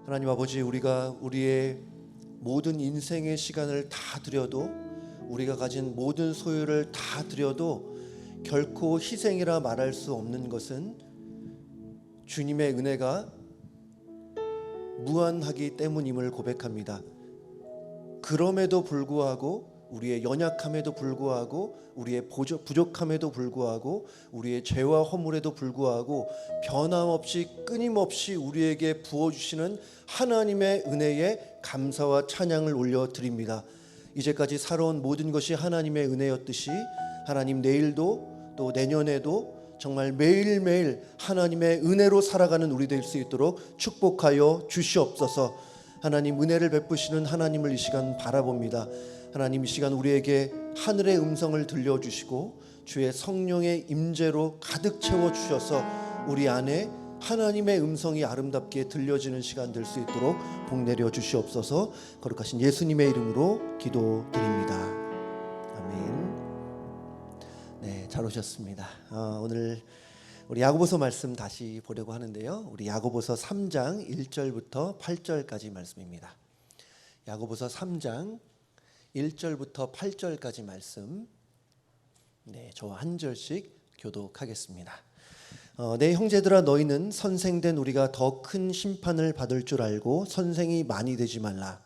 하나님 아버지, 우리가 우리의 모든 인생의 시간을 다 드려도, 우리가 가진 모든 소유를 다 드려도 결코 희생이라 말할 수 없는 것은 주님의 은혜가 무한하기 때문임을 고백합니다. 그럼에도 불구하고, 우리의 연약함에도 불구하고, 우리의 부족함에도 불구하고, 우리의 죄와 허물에도 불구하고 변함없이 끊임없이 우리에게 부어주시는 하나님의 은혜에 감사와 찬양을 올려드립니다. 이제까지 살아온 모든 것이 하나님의 은혜였듯이 하나님 내일도 또 내년에도 정말 매일매일 하나님의 은혜로 살아가는 우리 될 수 있도록 축복하여 주시옵소서. 하나님, 은혜를 베푸시는 하나님을 이 시간 바라봅니다. 하나님, 이 시간 우리에게 하늘의 음성을 들려주시고 주의 성령의 임재로 가득 채워주셔서 우리 안에 하나님의 음성이 아름답게 들려지는 시간 될 수 있도록 복 내려 주시옵소서. 거룩하신 예수님의 이름으로 기도드립니다. 아멘. 네, 잘 오셨습니다. 오늘 우리 야고보서 말씀 다시 보려고 하는데요. 우리 야고보서 3장 1절부터 8절까지 말씀입니다. 야고보서 3장 1절부터 8절까지 말씀, 네, 저 한 절씩 교독하겠습니다. 내 형제들아, 너희는 선생된 우리가 더 큰 심판을 받을 줄 알고 선생이 많이 되지 말라.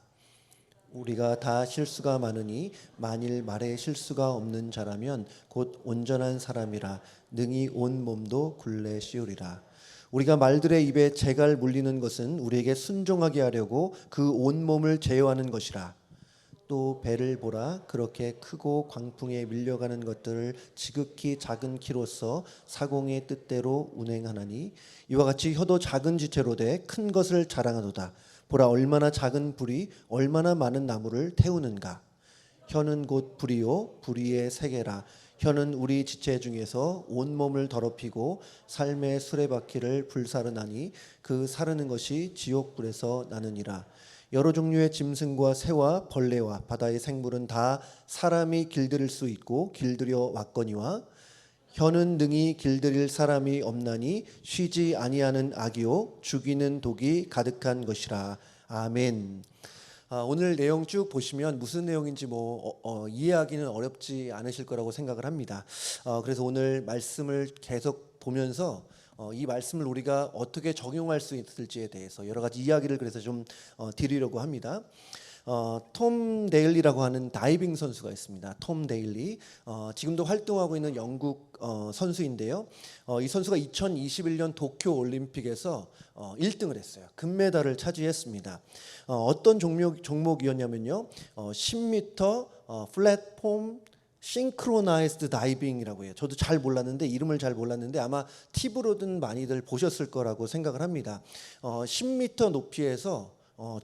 우리가 다 실수가 많으니 만일 말에 실수가 없는 자라면 곧 온전한 사람이라 능히 온 몸도 굴레 씌우리라. 우리가 말들의 입에 재갈 물리는 것은 우리에게 순종하게 하려고 그 온 몸을 제어하는 것이라. 또 배를 보라. 그렇게 크고 광풍에 밀려가는 것들을 지극히 작은 키로서 사공의 뜻대로 운행하나니 이와 같이 혀도 작은 지체로 돼 큰 것을 자랑하도다. 보라, 얼마나 작은 불이 얼마나 많은 나무를 태우는가. 혀는 곧 불이요 불의의 세계라. 혀는 우리 지체 중에서 온몸을 더럽히고 삶의 수레바퀴를 불사르나니 그 사르는 것이 지옥불에서 나느니라. 여러 종류의 짐승과 새와 벌레와 바다의 생물은 다 사람이 길들일 수 있고 길들여 왔거니와 혀는 능히 길들일 사람이 없나니 쉬지 아니하는 악이요 죽이는 독이 가득한 것이라. 아멘. 오늘 내용 쭉 보시면 무슨 내용인지 이해하기는 어렵지 않으실 거라고 생각을 합니다. 그래서 오늘 말씀을 계속 보면서 이 말씀을 우리가 어떻게 적용할 수 있을지에 대해서 여러 가지 이야기를 그래서 좀 드리려고 합니다. 톰 데일리라고 하는 다이빙 선수가 있습니다. 톰 데일리, 지금도 활동하고 있는 영국 선수인데요. 이 선수가 2021년 도쿄 올림픽에서 1등을 했어요. 금메달을 차지했습니다. 어떤 종목이었냐면요, 10m 플랫폼 싱크로나이즈드 다이빙이라고 해요. 저도 잘 몰랐는데, 이름을 잘 몰랐는데 아마 TV로든 많이들 보셨을 거라고 생각을 합니다. 10m 높이에서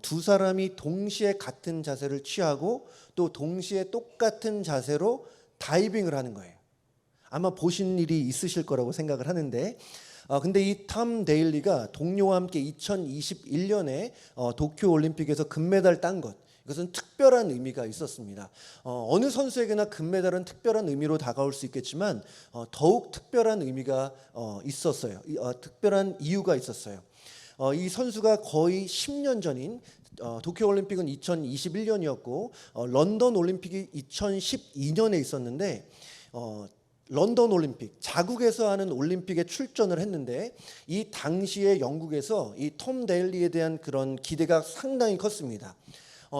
두 사람이 동시에 같은 자세를 취하고 또 동시에 똑같은 자세로 다이빙을 하는 거예요. 아마 보신 일이 있으실 거라고 생각을 하는데, 근데 이 톰 데일리가 동료와 함께 2021년에 도쿄 올림픽에서 금메달 딴 것, 이것은 특별한 의미가 있었습니다. 어느 선수에게나 금메달은 특별한 의미로 다가올 수 있겠지만 더욱 특별한 의미가 있었어요. 특별한 이유가 있었어요. 이 선수가 거의 10년 전인 도쿄올림픽은 2021년이었고 런던 올림픽이 2012년에 있었는데, 런던 올림픽, 자국에서 하는 올림픽에 출전을 했는데 이 당시에 영국에서 이 톰 데일리에 대한 그런 기대가 상당히 컸습니다.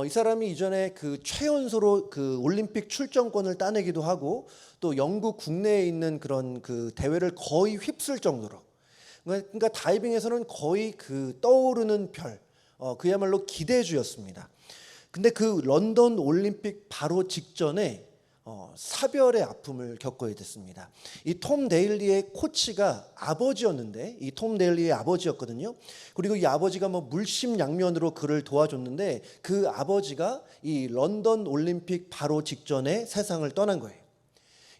이 사람이 이전에 그 최연소로 그 올림픽 출전권을 따내기도 하고 또 영국 국내에 있는 그런 그 대회를 거의 휩쓸 정도로, 그러니까 다이빙에서는 거의 그 떠오르는 별, 그야말로 기대주였습니다. 근데 그 런던 올림픽 바로 직전에 사별의 아픔을 겪어야 됐습니다. 이 톰 데일리의 코치가 아버지였는데, 이 톰 데일리의 아버지였거든요. 그리고 이 아버지가 물심양면으로 그를 도와줬는데 그 아버지가 이 런던 올림픽 바로 직전에 세상을 떠난 거예요.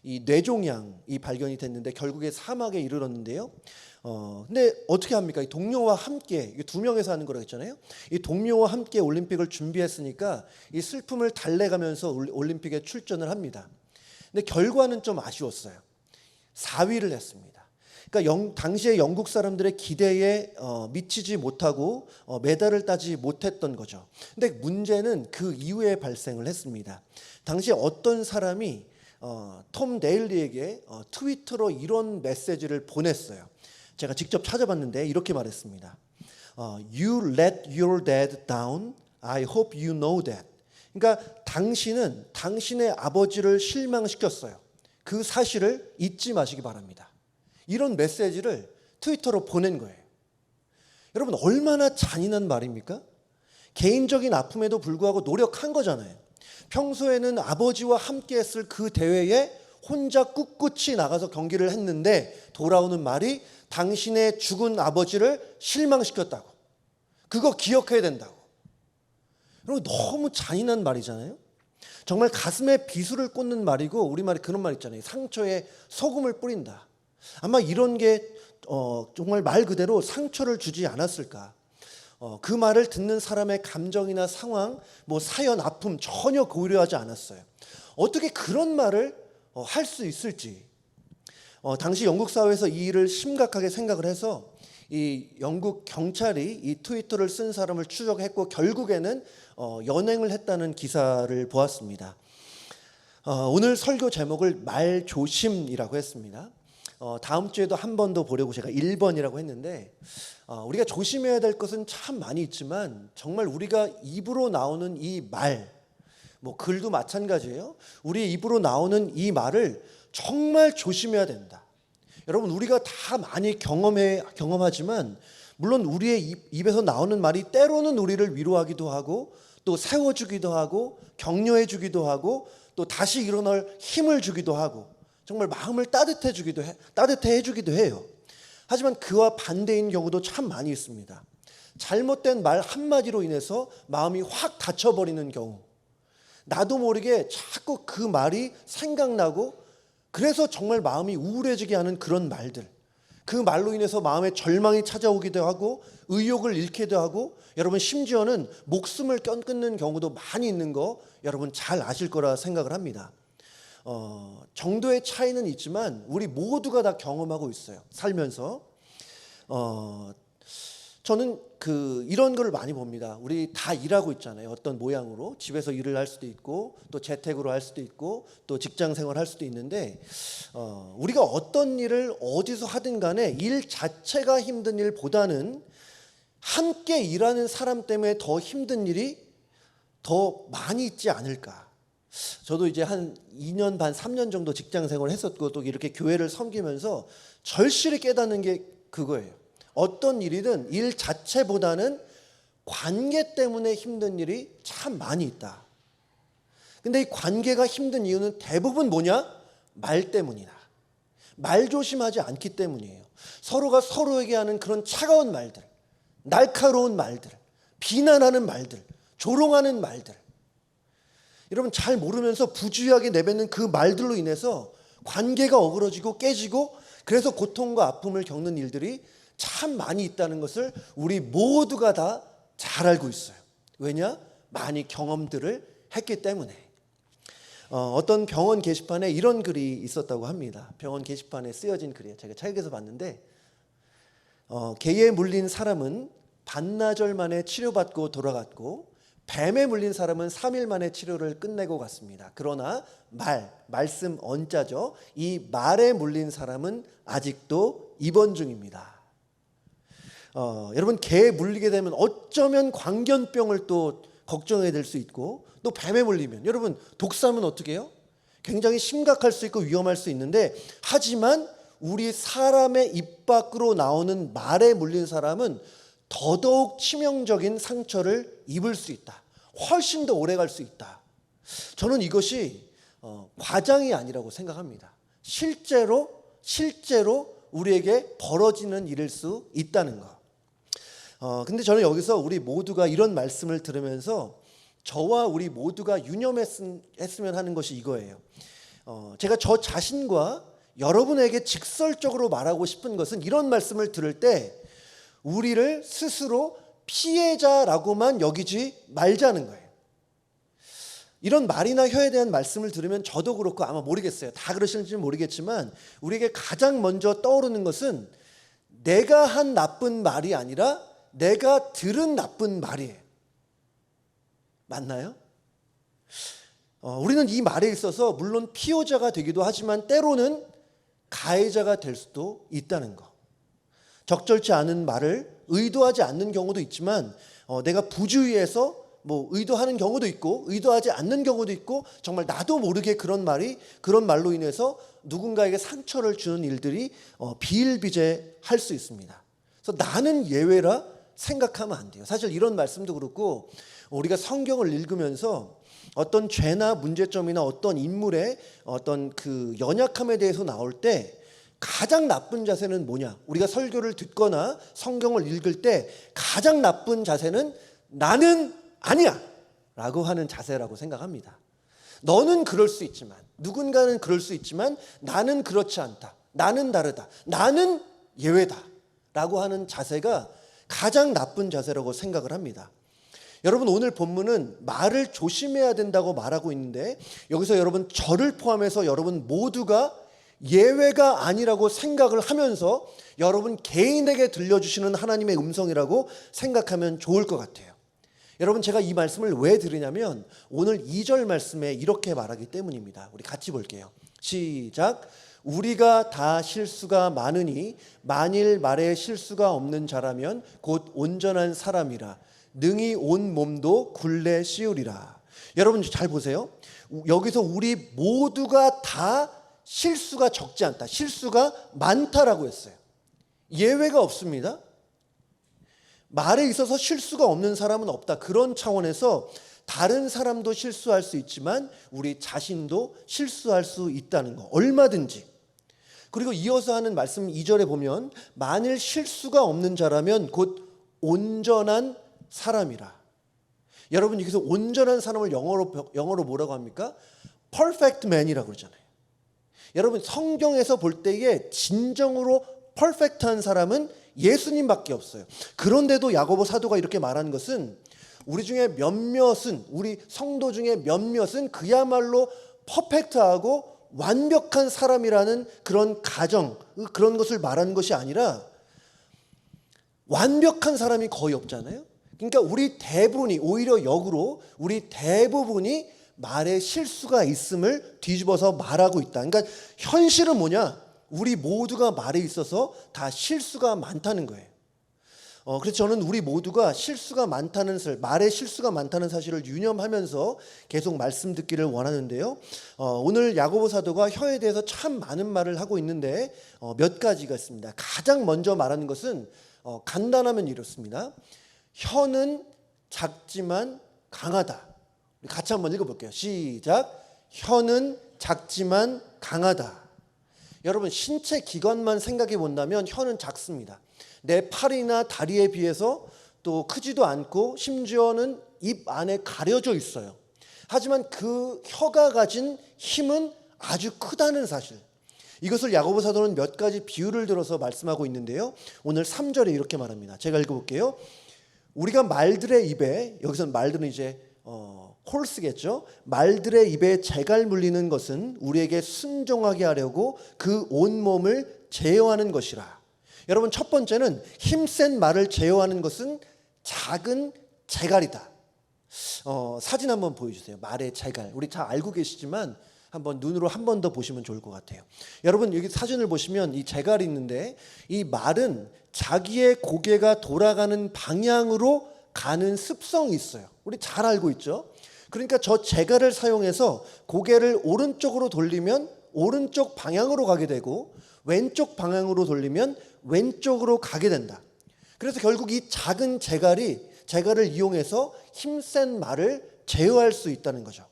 이 뇌종양이 발견이 됐는데 결국에 사막에 이르렀는데요. 근데 어떻게 합니까? 이 동료와 함께, 두 명에서 하는 거라고 했잖아요. 이 동료와 함께 올림픽을 준비했으니까 이 슬픔을 달래가면서 올림픽에 출전을 합니다. 근데 결과는 좀 아쉬웠어요. 4위를 했습니다. 그러니까 당시의 영국 사람들의 기대에 미치지 못하고 메달을 따지 못했던 거죠. 근데 문제는 그 이후에 발생을 했습니다. 당시 어떤 사람이 톰 데일리에게 트위터로 이런 메시지를 보냈어요. 제가 직접 찾아봤는데 이렇게 말했습니다. You let your dad down. I hope you know that. 그러니까 당신은 당신의 아버지를 실망시켰어요. 그 사실을 잊지 마시기 바랍니다. 이런 메시지를 트위터로 보낸 거예요. 여러분 얼마나 잔인한 말입니까? 개인적인 아픔에도 불구하고 노력한 거잖아요. 평소에는 아버지와 함께 했을 그 대회에 혼자 꿋꿋이 나가서 경기를 했는데 돌아오는 말이 당신의 죽은 아버지를 실망시켰다고. 그거 기억해야 된다고. 여러분 너무 잔인한 말이잖아요. 정말 가슴에 비수를 꽂는 말이고 우리말에 그런 말 있잖아요. 상처에 소금을 뿌린다. 아마 이런 게 정말 말 그대로 상처를 주지 않았을까. 그 말을 듣는 사람의 감정이나 상황, 사연, 아픔 전혀 고려하지 않았어요. 어떻게 그런 말을 할 수 있을지. 당시 영국 사회에서 이 일을 심각하게 생각을 해서 이 영국 경찰이 이 트위터를 쓴 사람을 추적했고 결국에는 연행을 했다는 기사를 보았습니다. 오늘 설교 제목을 말조심이라고 했습니다. 다음 주에도 한 번 더 보려고 제가 1번이라고 했는데 우리가 조심해야 될 것은 참 많이 있지만 정말 우리가 입으로 나오는 이 말, 글도 마찬가지예요. 우리 입으로 나오는 이 말을 정말 조심해야 된다. 여러분 우리가 다 많이 경험하지만 물론 우리의 입에서 나오는 말이 때로는 우리를 위로하기도 하고 또 세워주기도 하고 격려해주기도 하고 또 다시 일어날 힘을 주기도 하고 정말 마음을 따뜻해 해주기도 해요. 하지만 그와 반대인 경우도 참 많이 있습니다. 잘못된 말 한마디로 인해서 마음이 확 닫혀버리는 경우, 나도 모르게 자꾸 그 말이 생각나고 그래서 정말 마음이 우울해지게 하는 그런 말들, 그 말로 인해서 마음에 절망이 찾아오기도 하고 의욕을 잃기도 하고 여러분 심지어는 목숨을 끊는 경우도 많이 있는 거 여러분 잘 아실 거라 생각을 합니다. 정도의 차이는 있지만 우리 모두가 다 경험하고 있어요. 살면서 저는 이런 걸 많이 봅니다. 우리 다 일하고 있잖아요. 어떤 모양으로 집에서 일을 할 수도 있고 또 재택으로 할 수도 있고 또 직장 생활 할 수도 있는데 우리가 어떤 일을 어디서 하든 간에 일 자체가 힘든 일보다는 함께 일하는 사람 때문에 더 힘든 일이 더 많이 있지 않을까. 저도 이제 한 2년 반 3년 정도 직장 생활을 했었고 또 이렇게 교회를 섬기면서 절실히 깨닫는 게 그거예요. 어떤 일이든 일 자체보다는 관계 때문에 힘든 일이 참 많이 있다. 근데 이 관계가 힘든 이유는 대부분 뭐냐? 말 때문이다. 말 조심하지 않기 때문이에요. 서로가 서로에게 하는 그런 차가운 말들, 날카로운 말들, 비난하는 말들, 조롱하는 말들. 여러분 잘 모르면서 부주의하게 내뱉는 그 말들로 인해서 관계가 어그러지고 깨지고 그래서 고통과 아픔을 겪는 일들이 참 많이 있다는 것을 우리 모두가 다 잘 알고 있어요. 왜냐? 많이 경험들을 했기 때문에. 어떤 병원 게시판에 이런 글이 있었다고 합니다. 병원 게시판에 쓰여진 글이에요. 제가 책에서 봤는데 개에 물린 사람은 반나절 만에 치료받고 돌아갔고 뱀에 물린 사람은 3일 만에 치료를 끝내고 갔습니다. 그러나 말씀 언자죠. 이 말에 물린 사람은 아직도 입원 중입니다. 여러분 개에 물리게 되면 어쩌면 광견병을 또 걱정해야 될 수 있고 또 뱀에 물리면 여러분 독사면 어떻게 해요? 굉장히 심각할 수 있고 위험할 수 있는데 하지만 우리 사람의 입 밖으로 나오는 말에 물린 사람은 더더욱 치명적인 상처를 입을 수 있다. 훨씬 더 오래 갈 수 있다. 저는 이것이 과장이 아니라고 생각합니다. 실제로 우리에게 벌어지는 일일 수 있다는 거. 근데 저는 여기서 우리 모두가 이런 말씀을 들으면서 저와 우리 모두가 유념했으면 하는 것이 이거예요. 제가 저 자신과 여러분에게 직설적으로 말하고 싶은 것은 이런 말씀을 들을 때 우리를 스스로 피해자라고만 여기지 말자는 거예요. 이런 말이나 혀에 대한 말씀을 들으면 저도 그렇고 아마 모르겠어요. 다 그러시는지 모르겠지만 우리에게 가장 먼저 떠오르는 것은 내가 한 나쁜 말이 아니라 내가 들은 나쁜 말이에요. 맞나요? 우리는 이 말에 있어서 물론 피효자가 되기도 하지만 때로는 가해자가 될 수도 있다는 거. 적절치 않은 말을 의도하지 않는 경우도 있지만 내가 부주의해서 의도하는 경우도 있고 의도하지 않는 경우도 있고 정말 나도 모르게 그런 말로 인해서 누군가에게 상처를 주는 일들이 비일비재할 수 있습니다. 그래서 나는 예외라 생각하면 안 돼요. 사실 이런 말씀도 그렇고 우리가 성경을 읽으면서 어떤 죄나 문제점이나 어떤 인물의 어떤 그 연약함에 대해서 나올 때 가장 나쁜 자세는 뭐냐? 우리가 설교를 듣거나 성경을 읽을 때 가장 나쁜 자세는 나는 아니야 라고 하는 자세라고 생각합니다. 너는 그럴 수 있지만 누군가는 그럴 수 있지만 나는 그렇지 않다. 나는 다르다. 나는 예외다 라고 하는 자세가 가장 나쁜 자세라고 생각을 합니다. 여러분 오늘 본문은 말을 조심해야 된다고 말하고 있는데 여기서 여러분 저를 포함해서 여러분 모두가 예외가 아니라고 생각을 하면서 여러분 개인에게 들려주시는 하나님의 음성이라고 생각하면 좋을 것 같아요. 여러분 제가 이 말씀을 왜 드리냐면 오늘 2절 말씀에 이렇게 말하기 때문입니다. 우리 같이 볼게요. 시작. 우리가 다 실수가 많으니 만일 말에 실수가 없는 자라면 곧 온전한 사람이라 능히 온 몸도 굴레 씌우리라. 여러분 잘 보세요. 여기서 우리 모두가 다 실수가 적지 않다. 실수가 많다라고 했어요. 예외가 없습니다. 말에 있어서 실수가 없는 사람은 없다. 그런 차원에서 다른 사람도 실수할 수 있지만 우리 자신도 실수할 수 있다는 거. 얼마든지. 그리고 이어서 하는 말씀 2절에 보면 만일 실수가 없는 자라면 곧 온전한 사람이라. 여러분 여기서 온전한 사람을 영어로 뭐라고 합니까? Perfect man이라고 그러잖아요. 여러분 성경에서 볼 때에 진정으로 퍼펙트한 사람은 예수님밖에 없어요. 그런데도 야고보 사도가 이렇게 말하는 것은 우리 중에 몇몇은 우리 성도 중에 몇몇은 그야말로 퍼펙트하고 완벽한 사람이라는 그런 가정 그런 것을 말하는 것이 아니라 완벽한 사람이 거의 없잖아요. 그러니까 우리 대부분이 오히려 역으로 우리 대부분이 말에 실수가 있음을 뒤집어서 말하고 있다. 그러니까 현실은 뭐냐? 우리 모두가 말에 있어서 다 실수가 많다는 거예요. 그래서 저는 우리 모두가 실수가 많다는 말에 실수가 많다는 사실을 유념하면서 계속 말씀 듣기를 원하는데요. 오늘 야고보 사도가 혀에 대해서 참 많은 말을 하고 있는데 몇 가지가 있습니다. 가장 먼저 말하는 것은 간단하면 이렇습니다. 혀는 작지만 강하다. 우리 같이 한번 읽어볼게요. 시작. 혀는 작지만 강하다. 여러분 신체 기관만 생각해 본다면 혀는 작습니다. 내 팔이나 다리에 비해서 또 크지도 않고 심지어는 입 안에 가려져 있어요. 하지만 그 혀가 가진 힘은 아주 크다는 사실. 이것을 야고보 사도는 몇 가지 비유를 들어서 말씀하고 있는데요. 오늘 3절에 이렇게 말합니다. 제가 읽어볼게요. 우리가 말들의 입에, 여기서는 말들은 이제 홀스겠죠. 말들의 입에 재갈 물리는 것은 우리에게 순종하게 하려고 그 온몸을 제어하는 것이라. 여러분 첫 번째는 힘센 말을 제어하는 것은 작은 재갈이다. 사진 한번 보여주세요. 말의 재갈. 우리 다 알고 계시지만 한번 눈으로 한 번 더 보시면 좋을 것 같아요. 여러분 여기 사진을 보시면 이 재갈이 있는데 이 말은 자기의 고개가 돌아가는 방향으로 가는 습성이 있어요. 우리 잘 알고 있죠. 그러니까 저 재갈을 사용해서 고개를 오른쪽으로 돌리면 오른쪽 방향으로 가게 되고 왼쪽 방향으로 돌리면 왼쪽으로 가게 된다. 그래서 결국 이 작은 재갈을 이용해서 힘센 말을 제어할 수 있다는 거죠.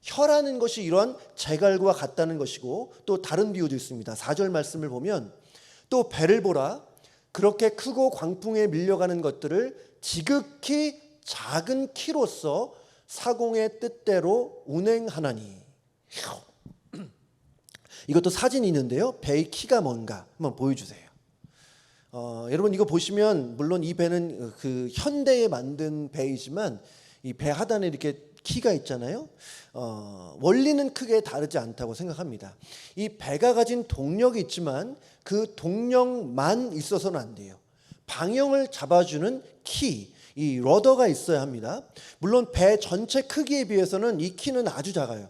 혀라는 것이 이러한 재갈과 같다는 것이고 또 다른 비유도 있습니다. 4절 말씀을 보면 또 배를 보라. 그렇게 크고 광풍에 밀려가는 것들을 지극히 작은 키로서 사공의 뜻대로 운행하나니. 이것도 사진이 있는데요. 배의 키가 뭔가 한번 보여주세요. 여러분 이거 보시면 물론 이 배는 그 현대에 만든 배이지만 이 배 하단에 이렇게 키가 있잖아요. 원리는 크게 다르지 않다고 생각합니다. 이 배가 가진 동력이 있지만 그 동력만 있어서는 안 돼요. 방향을 잡아주는 키, 이 러더가 있어야 합니다. 물론 배 전체 크기에 비해서는 이 키는 아주 작아요.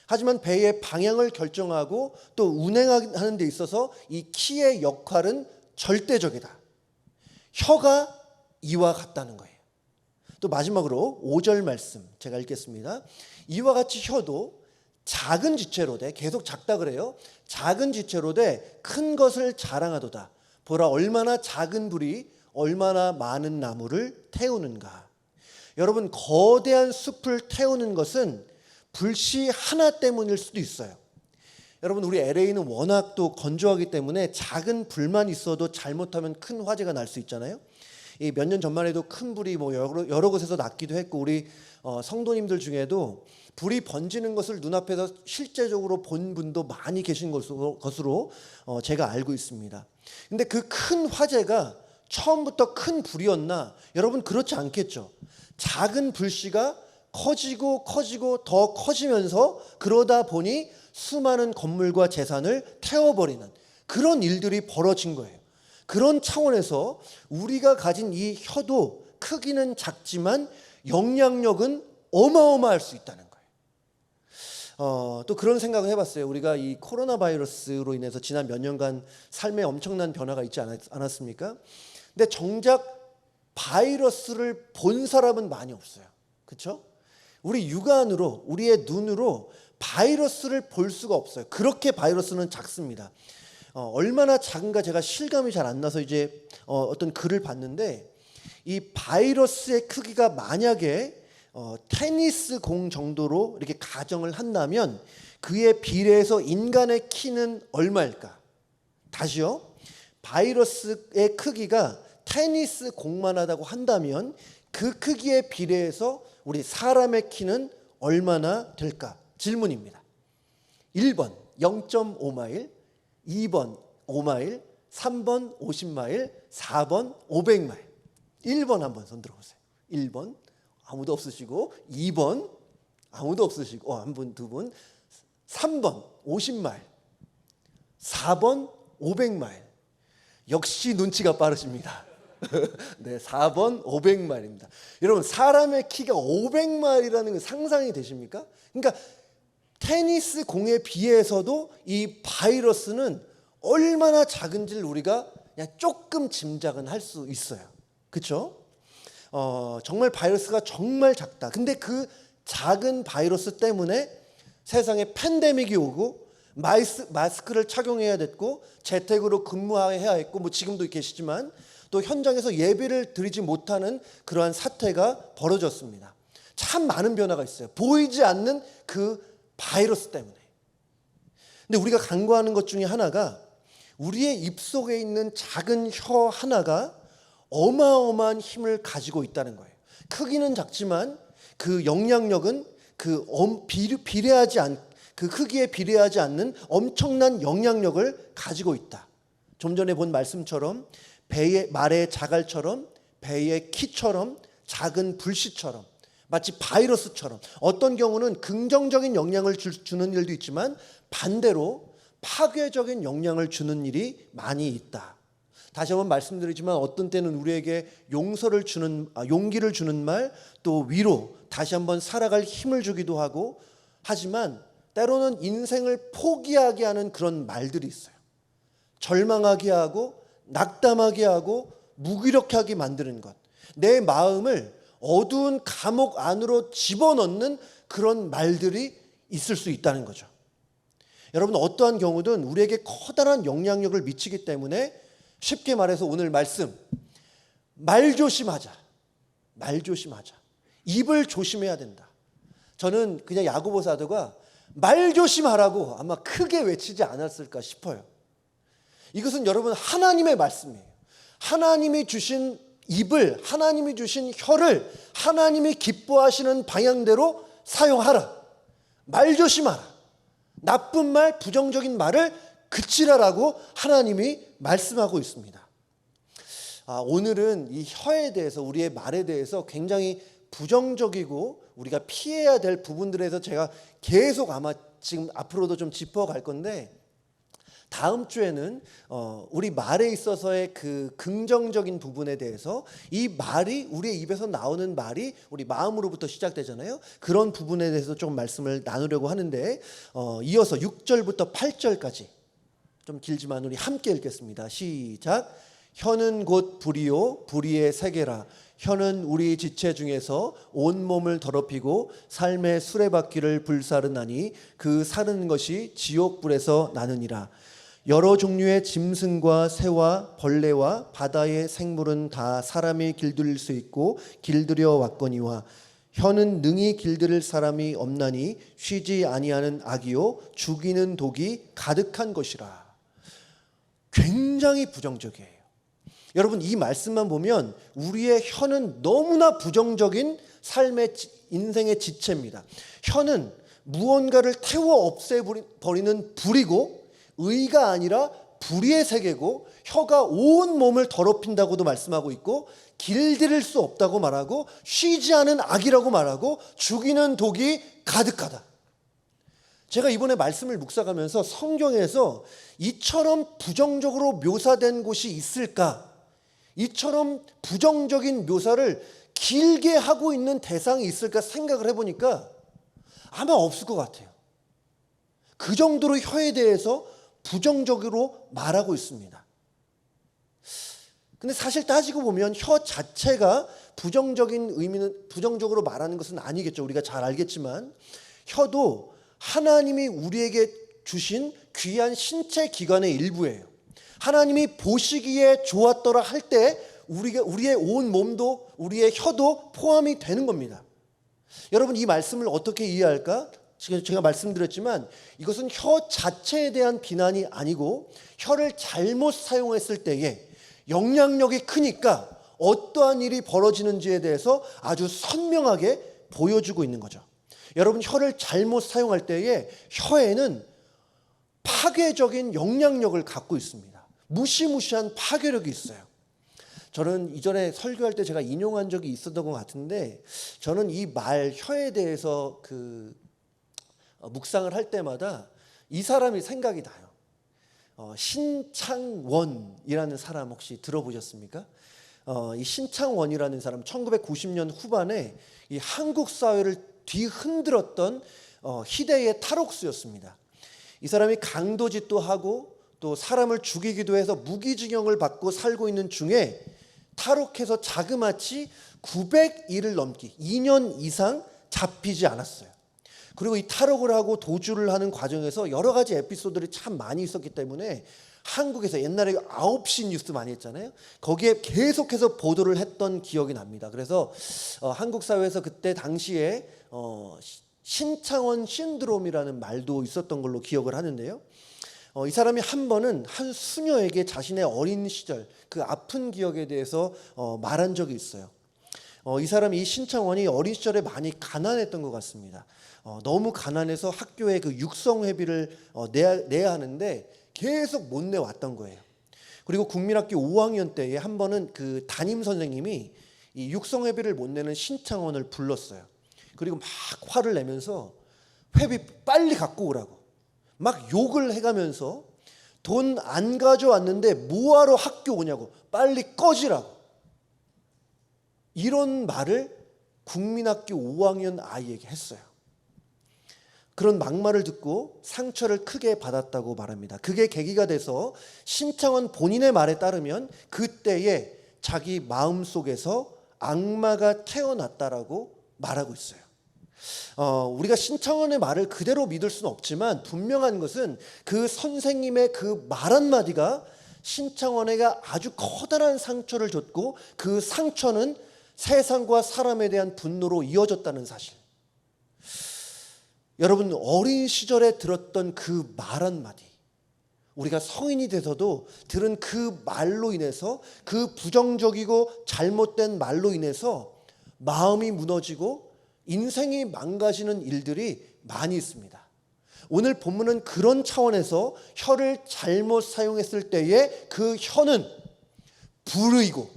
하지만 배의 방향을 결정하고 또 운행하는 데 있어서 이 키의 역할은 절대적이다. 혀가 이와 같다는 거예요. 또 마지막으로 5절 말씀 제가 읽겠습니다. 이와 같이 혀도 작은 지체로 돼, 계속 작다 그래요. 작은 지체로 돼 큰 것을 자랑하도다. 보라 얼마나 작은 불이 얼마나 많은 나무를 태우는가. 여러분, 거대한 숲을 태우는 것은 불씨 하나 때문일 수도 있어요. 여러분, 우리 LA는 워낙 또 건조하기 때문에 작은 불만 있어도 잘못하면 큰 화재가 날 수 있잖아요. 이 몇 년 전만 해도 큰 불이 뭐 여러 곳에서 났기도 했고, 우리 성도님들 중에도 불이 번지는 것을 눈앞에서 실제적으로 본 분도 많이 계신 것으로 제가 알고 있습니다. 근데 그 큰 화재가 처음부터 큰 불이었나? 여러분, 그렇지 않겠죠. 작은 불씨가 커지고 더 커지면서 그러다 보니 수많은 건물과 재산을 태워버리는 그런 일들이 벌어진 거예요. 그런 차원에서 우리가 가진 이 혀도 크기는 작지만 영향력은 어마어마할 수 있다는 거예요. 또 그런 생각을 해봤어요. 우리가 이 코로나 바이러스로 인해서 지난 몇 년간 삶에 엄청난 변화가 있지 않았습니까? 근데 정작 바이러스를 본 사람은 많이 없어요. 그렇죠? 우리 육안으로, 우리의 눈으로 바이러스를 볼 수가 없어요. 그렇게 바이러스는 작습니다. 얼마나 작은가 제가 실감이 잘 안 나서 이제 어떤 글을 봤는데, 이 바이러스의 크기가 만약에 테니스 공 정도로 이렇게 가정을 한다면 그에 비례해서 인간의 키는 얼마일까? 다시요. 바이러스의 크기가 테니스 공만 하다고 한다면 그 크기에 비례해서 우리 사람의 키는 얼마나 될까? 질문입니다. 1번 0.5마일, 2번 5마일, 3번 50마일, 4번 500마일. 1번 한번 손 들어보세요. 1번 아무도 없으시고, 2번 아무도 없으시고, 한 분, 두 분, 3번 50마일, 4번 500마일. 역시 눈치가 빠르십니다. 네, 4번 500마일입니다. 여러분, 사람의 키가 500마일이라는 게 상상이 되십니까? 그러니까 테니스 공에 비해서도 이 바이러스는 얼마나 작은지를 우리가 그냥 조금 짐작은 할 수 있어요. 그렇죠? 정말 바이러스가 정말 작다. 근데 그 작은 바이러스 때문에 세상에 팬데믹이 오고 마스크를 착용해야 됐고 재택으로 근무해야 했고, 뭐 지금도 계시지만 또 현장에서 예배를 드리지 못하는 그러한 사태가 벌어졌습니다. 참 많은 변화가 있어요. 보이지 않는 그 바이러스 때문에. 근데 우리가 간과하는 것 중에 하나가 우리의 입속에 있는 작은 혀 하나가 어마어마한 힘을 가지고 있다는 거예요. 크기는 작지만 그 영향력은 그 크기에 비례하지 않는 엄청난 영향력을 가지고 있다. 좀 전에 본 말씀처럼 말의 자갈처럼, 배의 키처럼, 작은 불씨처럼, 마치 바이러스처럼 어떤 경우는 긍정적인 영향을 주는 일도 있지만 반대로 파괴적인 영향을 주는 일이 많이 있다. 다시 한번 말씀드리지만 어떤 때는 우리에게 용기를 주는 말, 또 위로, 다시 한번 살아갈 힘을 주기도 하고, 하지만 때로는 인생을 포기하게 하는 그런 말들이 있어요. 절망하게 하고 낙담하게 하고 무기력하게 만드는 것, 내 마음을 어두운 감옥 안으로 집어넣는 그런 말들이 있을 수 있다는 거죠. 여러분, 어떠한 경우든 우리에게 커다란 영향력을 미치기 때문에 쉽게 말해서 오늘 말씀, 말 조심하자. 말 조심하자. 입을 조심해야 된다. 저는 그냥 야고보 사도가 말 조심하라고 아마 크게 외치지 않았을까 싶어요. 이것은 여러분 하나님의 말씀이에요. 하나님이 주신 입을, 하나님이 주신 혀를 하나님이 기뻐하시는 방향대로 사용하라. 말 조심하라. 나쁜 말, 부정적인 말을 그치라라고 하나님이 말씀하고 있습니다. 오늘은 이 혀에 대해서, 우리의 말에 대해서 굉장히 부정적이고 우리가 피해야 될 부분들에서 제가 계속 아마 지금 앞으로도 좀 짚어갈 건데, 다음 주에는 우리 말에 있어서의 그 긍정적인 부분에 대해서, 이 말이 우리의 입에서 나오는 말이 우리 마음으로부터 시작되잖아요. 그런 부분에 대해서 좀 말씀을 나누려고 하는데, 이어서 6절부터 8절까지 좀 길지만 우리 함께 읽겠습니다. 시작. 혀는 곧 불이요 불의의 세계라. 혀는 우리 지체 중에서 온몸을 더럽히고 삶의 수레바퀴를 불사르나니 그 사르는 것이 지옥불에서 나느니라. 여러 종류의 짐승과 새와 벌레와 바다의 생물은 다 사람이 길들일 수 있고 길들여 왔거니와 혀는 능히 길들일 사람이 없나니 쉬지 아니하는 악이요 죽이는 독이 가득한 것이라. 굉장히 부정적이에요. 여러분, 이 말씀만 보면 우리의 혀는 너무나 부정적인 삶의 인생의 지체입니다. 혀는 무언가를 태워 없애버리는 불이고 의가 아니라 불의의 세계고, 혀가 온 몸을 더럽힌다고도 말씀하고 있고, 길들일 수 없다고 말하고, 쉬지 않은 악이라고 말하고, 죽이는 독이 가득하다. 제가 이번에 말씀을 묵상하면서 성경에서 이처럼 부정적으로 묘사된 곳이 있을까? 이처럼 부정적인 묘사를 길게 하고 있는 대상이 있을까 생각을 해보니까 아마 없을 것 같아요. 그 정도로 혀에 대해서 부정적으로 말하고 있습니다. 근데 사실 따지고 보면 혀 자체가 부정적인 의미는, 부정적으로 말하는 것은 아니겠죠. 우리가 잘 알겠지만 혀도 하나님이 우리에게 주신 귀한 신체 기관의 일부예요. 하나님이 보시기에 좋았더라 할 때 우리의 온 몸도, 우리의 혀도 포함이 되는 겁니다. 여러분, 이 말씀을 어떻게 이해할까? 제가 말씀드렸지만 이것은 혀 자체에 대한 비난이 아니고, 혀를 잘못 사용했을 때에 영향력이 크니까 어떠한 일이 벌어지는지에 대해서 아주 선명하게 보여주고 있는 거죠. 여러분, 혀를 잘못 사용할 때에 혀에는 파괴적인 영향력을 갖고 있습니다. 무시무시한 파괴력이 있어요. 저는 이전에 설교할 때 제가 인용한 적이 있었던 것 같은데, 저는 이 말 혀에 대해서 묵상을 할 때마다 이 사람이 생각이 나요. 신창원이라는 사람 혹시 들어보셨습니까? 이 신창원이라는 사람 1990년 후반에 이 한국 사회를 뒤흔들었던 희대의 탈옥수였습니다. 이 사람이 강도짓도 하고 또 사람을 죽이기도 해서 무기징역을 받고 살고 있는 중에 탈옥해서 자그마치 900일을 넘기 2년 이상 잡히지 않았어요. 그리고 이 탈옥을 하고 도주를 하는 과정에서 여러 가지 에피소드들이 참 많이 있었기 때문에 한국에서 옛날에 9시 뉴스 많이 했잖아요. 거기에 계속해서 보도를 했던 기억이 납니다. 그래서 한국 사회에서 그때 당시에 신창원 신드롬이라는 말도 있었던 걸로 기억을 하는데요. 이 사람이 한 번은 한 수녀에게 자신의 어린 시절 그 아픈 기억에 대해서 말한 적이 있어요. 이 사람이, 이 신창원이 어린 시절에 많이 가난했던 것 같습니다. 너무 가난해서 학교에 그 육성회비를 내야 하는데 계속 못 내왔던 거예요. 그리고 국민학교 5학년 때에 한 번은 그 담임 선생님이 이 육성회비를 못 내는 신창원을 불렀어요. 그리고 막 화를 내면서 회비 빨리 갖고 오라고 막 욕을 해가면서, 돈 안 가져왔는데 뭐하러 학교 오냐고, 빨리 꺼지라고, 이런 말을 국민학교 5학년 아이에게 했어요. 그런 막말을 듣고 상처를 크게 받았다고 말합니다. 그게 계기가 돼서 신창원 본인의 말에 따르면 그때에 자기 마음속에서 악마가 태어났다라고 말하고 있어요. 우리가 신창원의 말을 그대로 믿을 수는 없지만 분명한 것은 그 선생님의 그 말 한마디가 신창원에게 아주 커다란 상처를 줬고, 그 상처는 세상과 사람에 대한 분노로 이어졌다는 사실. 여러분, 어린 시절에 들었던 그 말 한마디, 우리가 성인이 돼서도 들은 그 말로 인해서, 그 부정적이고 잘못된 말로 인해서 마음이 무너지고 인생이 망가지는 일들이 많이 있습니다. 오늘 본문은 그런 차원에서 혀를 잘못 사용했을 때의 그 혀는 불의고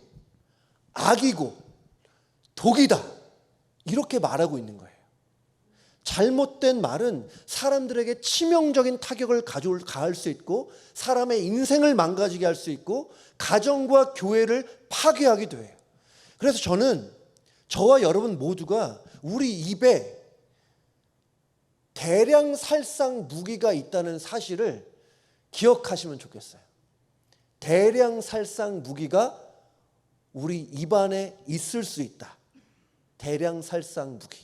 악이고 독이다, 이렇게 말하고 있는 거예요. 잘못된 말은 사람들에게 치명적인 타격을 가할 수 있고 사람의 인생을 망가지게 할 수 있고 가정과 교회를 파괴하기도 해요. 그래서 저는 저와 여러분 모두가 우리 입에 대량살상 무기가 있다는 사실을 기억하시면 좋겠어요. 대량살상 무기가 우리 입안에 있을 수 있다. 대량살상 무기.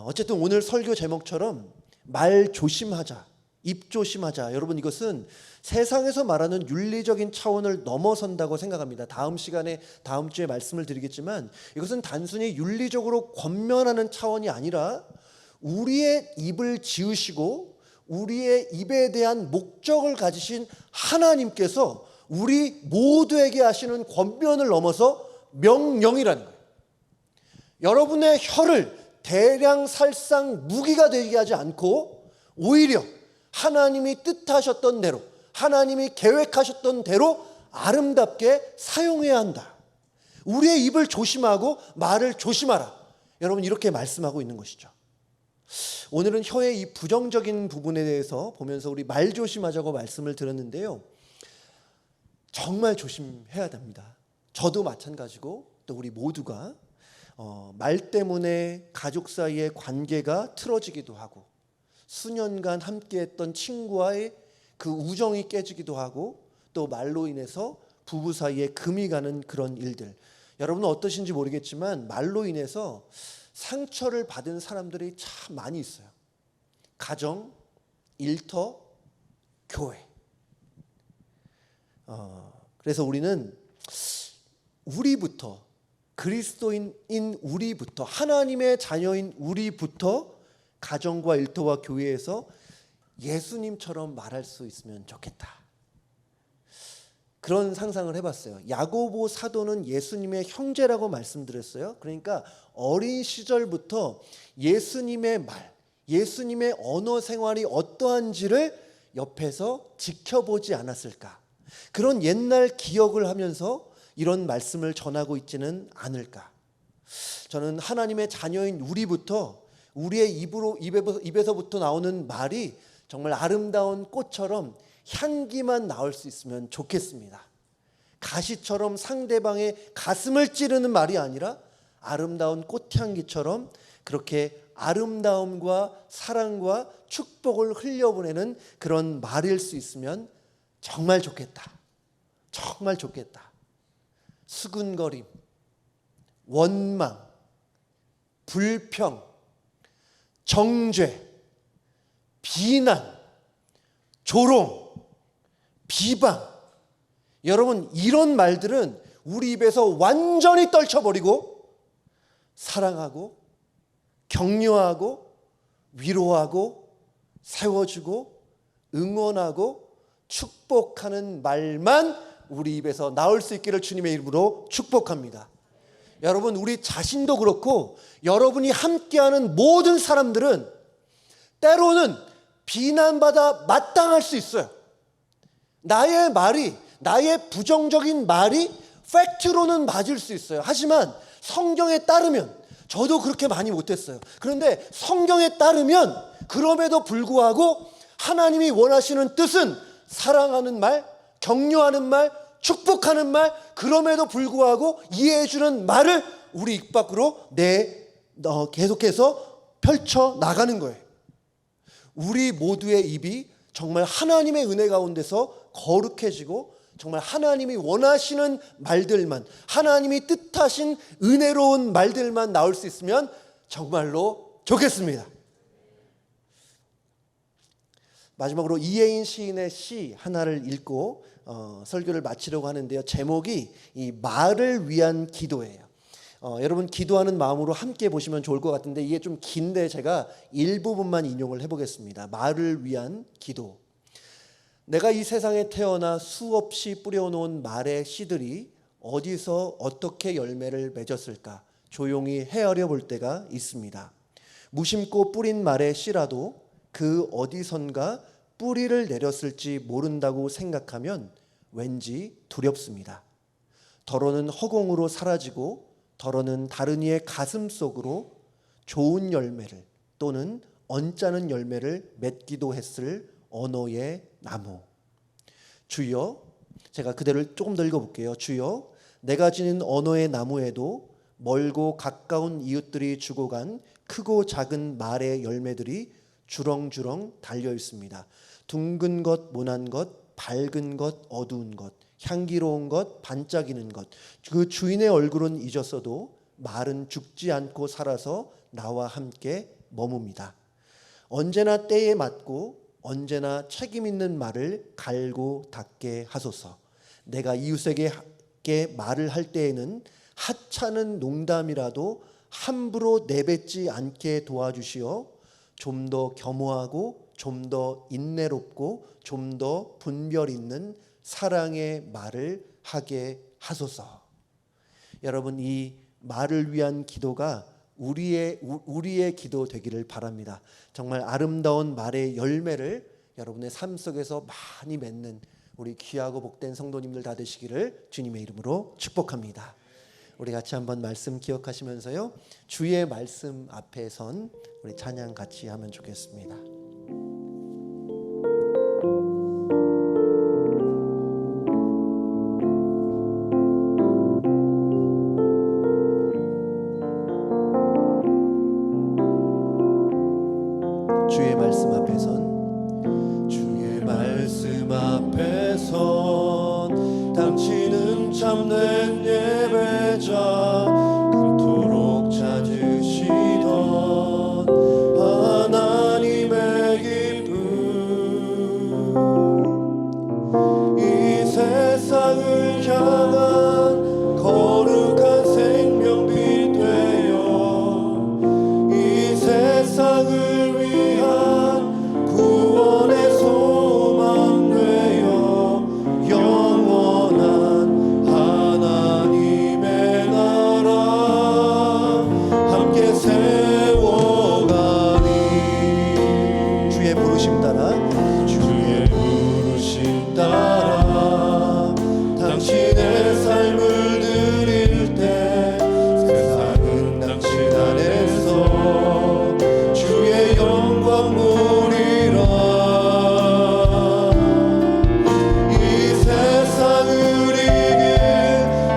어쨌든 오늘 설교 제목처럼 말 조심하자, 입 조심하자. 여러분 이것은 세상에서 말하는 윤리적인 차원을 넘어선다고 생각합니다. 다음 시간에 다음 주에 말씀을 드리겠지만 이것은 단순히 윤리적으로 권면하는 차원이 아니라 우리의 입을 지으시고 우리의 입에 대한 목적을 가지신 하나님께서 우리 모두에게 하시는 권면을 넘어서 명령이라는 거예요. 여러분의 혀를 대량살상 무기가 되게 하지 않고 오히려 하나님이 뜻하셨던 대로 하나님이 계획하셨던 대로 아름답게 사용해야 한다. 우리의 입을 조심하고 말을 조심하라. 여러분 이렇게 말씀하고 있는 것이죠. 오늘은 혀의 이 부정적인 부분에 대해서 보면서 우리 말 조심하자고 말씀을 드렸는데요. 정말 조심해야 됩니다. 저도 마찬가지고 또 우리 모두가 말 때문에 가족 사이의 관계가 틀어지기도 하고 수년간 함께했던 친구와의 그 우정이 깨지기도 하고 또 말로 인해서 부부 사이에 금이 가는 그런 일들. 여러분은 어떠신지 모르겠지만 말로 인해서 상처를 받은 사람들이 참 많이 있어요. 가정, 일터, 교회. 그래서 우리는 우리부터 그리스도인인 우리부터 하나님의 자녀인 우리부터 가정과 일터와 교회에서 예수님처럼 말할 수 있으면 좋겠다. 그런 상상을 해봤어요. 야고보 사도는 예수님의 형제라고 말씀드렸어요. 그러니까 어린 시절부터 예수님의 말, 예수님의 언어 생활이 어떠한지를 옆에서 지켜보지 않았을까. 그런 옛날 기억을 하면서 이런 말씀을 전하고 있지는 않을까. 저는 하나님의 자녀인 우리부터 우리의 입에서부터 나오는 말이 정말 아름다운 꽃처럼 향기만 나올 수 있으면 좋겠습니다. 가시처럼 상대방의 가슴을 찌르는 말이 아니라 아름다운 꽃향기처럼 그렇게 아름다움과 사랑과 축복을 흘려보내는 그런 말일 수 있으면 정말 좋겠다. 정말 좋겠다. 수군거림, 원망, 불평, 정죄, 비난, 조롱, 비방. 여러분 이런 말들은 우리 입에서 완전히 떨쳐버리고 사랑하고 격려하고 위로하고 세워주고 응원하고 축복하는 말만 우리 입에서 나올 수 있기를 주님의 이름으로 축복합니다. 여러분 우리 자신도 그렇고 여러분이 함께하는 모든 사람들은 때로는 비난받아 마땅할 수 있어요. 나의 말이, 나의 부정적인 말이 팩트로는 맞을 수 있어요. 하지만 성경에 따르면, 저도 그렇게 많이 못했어요. 그런데 성경에 따르면 그럼에도 불구하고 하나님이 원하시는 뜻은 사랑하는 말, 격려하는 말, 축복하는 말, 그럼에도 불구하고 이해해주는 말을 우리 입 밖으로 계속해서 펼쳐 나가는 거예요. 우리 모두의 입이 정말 하나님의 은혜 가운데서 거룩해지고 정말 하나님이 원하시는 말들만, 하나님이 뜻하신 은혜로운 말들만 나올 수 있으면 정말로 좋겠습니다. 마지막으로 이혜인 시인의 시 하나를 읽고 설교를 마치려고 하는데요. 제목이 이 말을 위한 기도예요. 여러분 기도하는 마음으로 함께 보시면 좋을 것 같은데 이게 좀 긴데 제가 일부분만 인용을 해보겠습니다. 말을 위한 기도. 내가 이 세상에 태어나 수없이 뿌려놓은 말의 씨들이 어디서 어떻게 열매를 맺었을까 조용히 헤아려 볼 때가 있습니다. 무심코 뿌린 말의 씨라도 그 어디선가 뿌리를 내렸을지 모른다고 생각하면 왠지 두렵습니다. 더러는 허공으로 사라지고 더러는 다른 이의 가슴 속으로 좋은 열매를 또는 언짢은 열매를 맺기도 했을 언어의 나무. 주여, 제가 그대를 조금 더 읽어볼게요. 주여, 내가 지닌 언어의 나무에도 멀고 가까운 이웃들이 주고 간 크고 작은 말의 열매들이 주렁주렁 달려 있습니다. 둥근 것, 모난 것, 밝은 것, 어두운 것, 향기로운 것, 반짝이는 것. 그 주인의 얼굴은 잊었어도 말은 죽지 않고 살아서 나와 함께 머뭅니다. 언제나 때에 맞고 언제나 책임 있는 말을 갈고 닦게 하소서. 내가 이웃에게 말을 할 때에는 하찮은 농담이라도 함부로 내뱉지 않게 도와주시어 좀 더 겸허하고 좀 더 인내롭고 좀 더 분별 있는 사랑의 말을 하게 하소서. 여러분, 이 말을 위한 기도가 우리의 기도 되기를 바랍니다. 정말 아름다운 말의 열매를 여러분의 삶 속에서 많이 맺는 우리 귀하고 복된 성도님들 다 되시기를 주님의 이름으로 축복합니다. 우리 같이 한번 말씀 기억하시면서요, 주의 말씀 앞에 선 우리 찬양 같이 하면 좋겠습니다. 주의 말씀 앞에 선, 주의 말씀 앞에 선, 당신은 참된 예배자, 그토록 찾으시던 하나님의 기쁨. 이 세상을 향한 거룩한 생명빛 되어 이 세상을 구원의 소망 되어 영원한 하나님의 나라 함께 세워가니. 주의 부르심 따라, 주의 부르심 따라 당신의 삶을 드릴 때 세상은 당신 안에서 주의 영광 보리라. 이 세상을 이길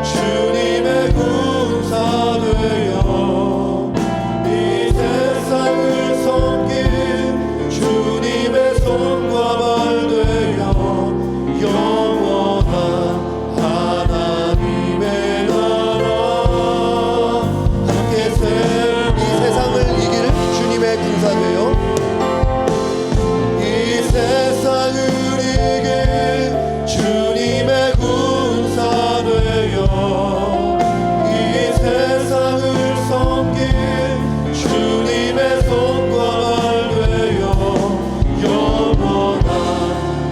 주님의 군사 되어 이 세상을 섬길 주님의 손과 발 되어 영원한 하나님의 나라 함께 이 세상을 이길 주님의 군사 되어 이 세상을 이길 주님의 군사 되어 이 세상을 섬길 주님의 손과 발 되어 영원한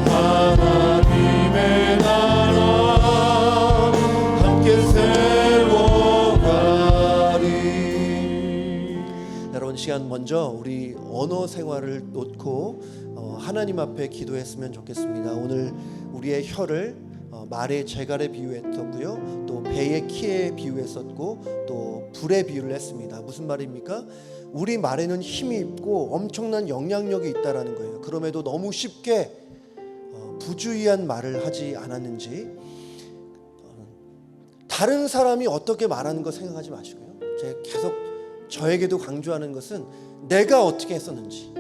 하나님의 나라 함께 세워가리. 여러분, 시간 먼저 우리 언어 생활을 놓고 하나님 앞에 기도했으면 좋겠습니다. 오늘 우리의 혀를 말의 재갈에 비유했었고요, 또 배의 키에 비유했었고, 또 불에 비유를 했습니다. 무슨 말입니까? 우리 말에는 힘이 있고 엄청난 영향력이 있다라는 거예요. 그럼에도 너무 쉽게 부주의한 말을 하지 않았는지, 다른 사람이 어떻게 말하는 거 생각하지 마시고요. 제가 계속 저에게도 강조하는 것은 내가 어떻게 했었는지.